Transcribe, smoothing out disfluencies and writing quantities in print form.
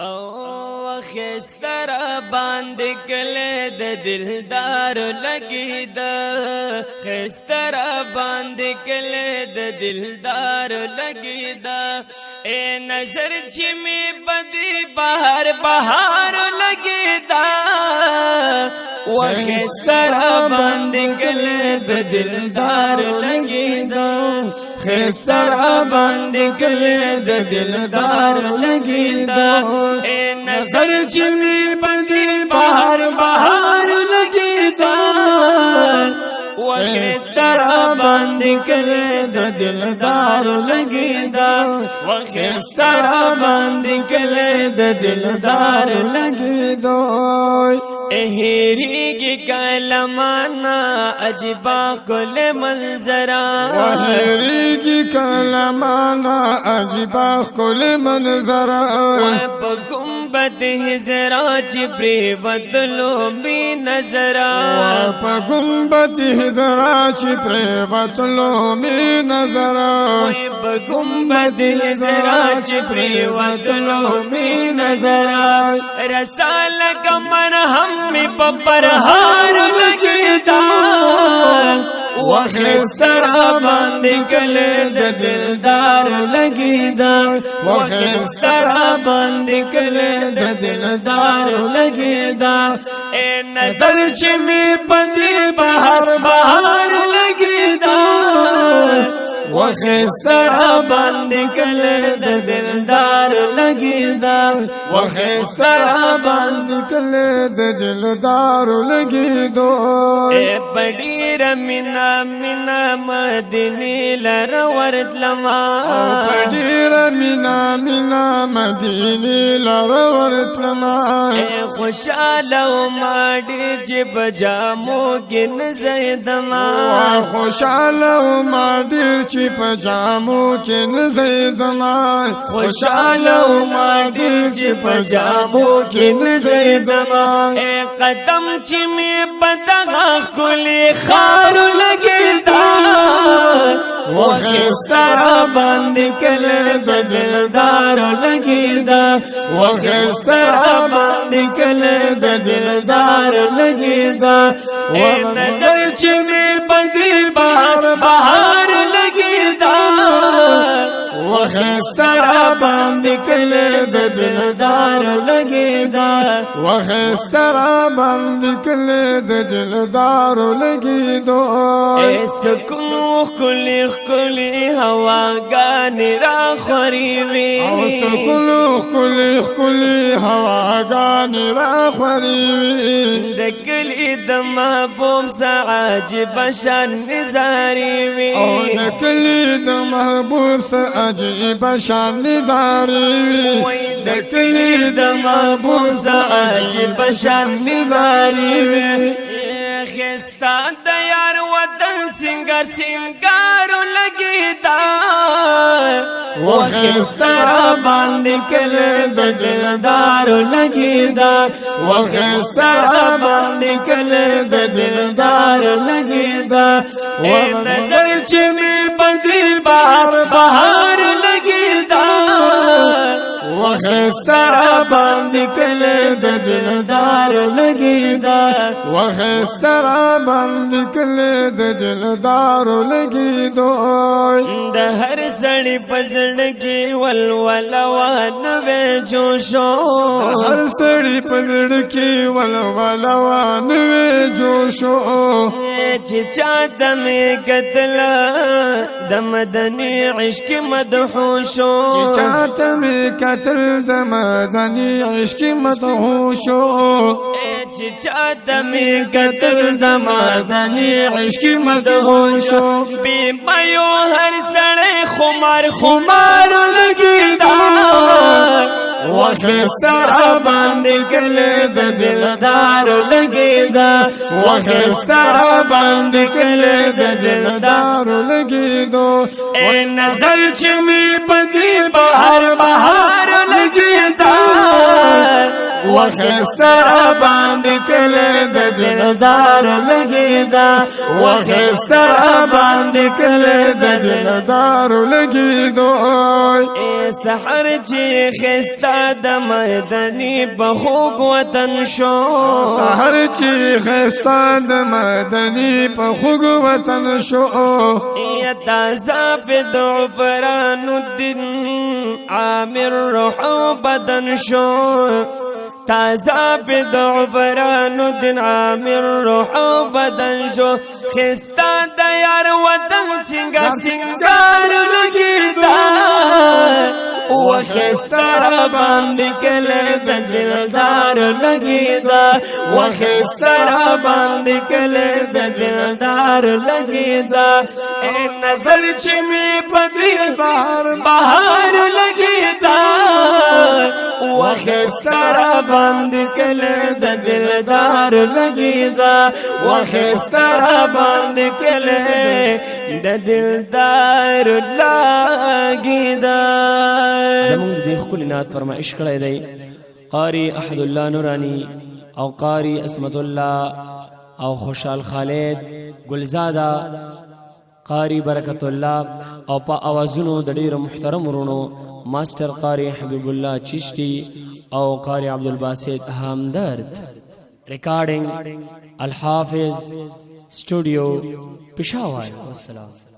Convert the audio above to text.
او خستر باندې کله د دلدار لګی دا خستر باندې کله د دلدار لګی دا اے نظر چې می بدی بهر بهار لګی دا و خستر باندې کله د دلدار لګی دا خستر باندې کله د دلدار لګی دا اے نظر چې می باندې بهر بهار لګی دا و خستر باندې کله د دلدار لګی دا و خستر باندې کله د دلدار لګی دا اهریږي کلمانا عجبا کل منظرا اهریږي کلمانا عجبا کل منظرا په گنبد هزرا چې پرې بدلو می نظرا په گنبد هزرا چې پرې بدلو می نظرا په گنبد هزرا چې پرې بدلو می نظرا رسال کمر هم می پرهار لګی دا وخستر باندې کله د دلدار لګی دا وخستر باندې کله د دلدار لګی دا اے نظر چې می پدې بهر بهار لګی دا وخستر باندې کله د دلدار لګی دا وخستر باندې کله د دلدار لګی دا اے پډیر مینا مینا مدینه لر ورتلما پډیر مینا مینا مدینه لر ورتلما اے خوشاله ما ډیر چې بجامو کې نزیدما خوشاله ما ډیر چې پجامو کې نزیدما خوشاله ما ډیر چې پجامو کې نزیدما اے قدم چې می بدغه خلی خار لګی دا وخستر باندې کله د دلدار لګی دا وخستر باندې کله د دلدار لګی دا اے نظر چې می بدی بهر بهار لګی دا وخستر باندې کله د دلدار لګی دا وخستر باندې کله د دلدار لګی دا اے سکون کلی کلی هوا غانی را خوري وی او سکون کلی هوا غانی را خوري وی د کلی د محبوب عجیب شان نظاری وی او د کلی د محبوب عجیب شان نظاری وی د کلی د محبوب عجیب شان نظاری وی خستا د یار وطن سنگار سنگار لګی دا وخستر باندې کله د دلدار لګی دا وخستر باندې کله د دلدار لګی دا اے نظر چې می بدی بهر بهار لګی دا وخستر باندې کله د دلدار لګی دا وخستر باندې کله د دلدار لګی دا د هر سړی پزړ کې ولول وان و جوشو هر سړی پزړ کې ولول وان و جوشو چې چاته می قتل د مدني عشق مدهوشو چې چاته می قتل د مدني عشق مدهوشو چې چاته می قتل د مدني عشق مدهوشو بي ميو هر سړی خمار خمار لګی دا وخستر باندې کله د دلدار لګی دا وخستر باندې کله د دلدار لګی دا اے نظر چې می پدی بهر بهار لګی دا وخستر باندې کله د دلدار لګیدا وخستر باندې کله د دلدار لګیدو اے سحر چې خستا د مدني په خوږ وطن شو سحر چې خستا د مدني په خوږ وطن شو یا تازه په عفران الدین عامر روح و بدن شو تازه په عفران الدین عامر روح و بدن شو خستا د یار وطن سنگار لګیدا وخستر باندې کله د دلدار لګیدا وخستر باندې کله د دلدار لګیدا اے نظر چې می په دې بهار لګیدا وخستر باندې کله د دلدار لګیدا وخستر باندې کله د دلدار لګیدا زمون دې خپل نات فرمایش کړی دی قاری احد الله نورانی او قاری اسمت الله او خوشحال خالد گلزاده قاری برکت الله او په اوازونو د ډیرو محترم ورونو ماستر قاری حبیب الله چشتی او قاری عبدالباسط همدرد ریکارڈنگ الحافظ اسٹوڈیو پشاور والسلام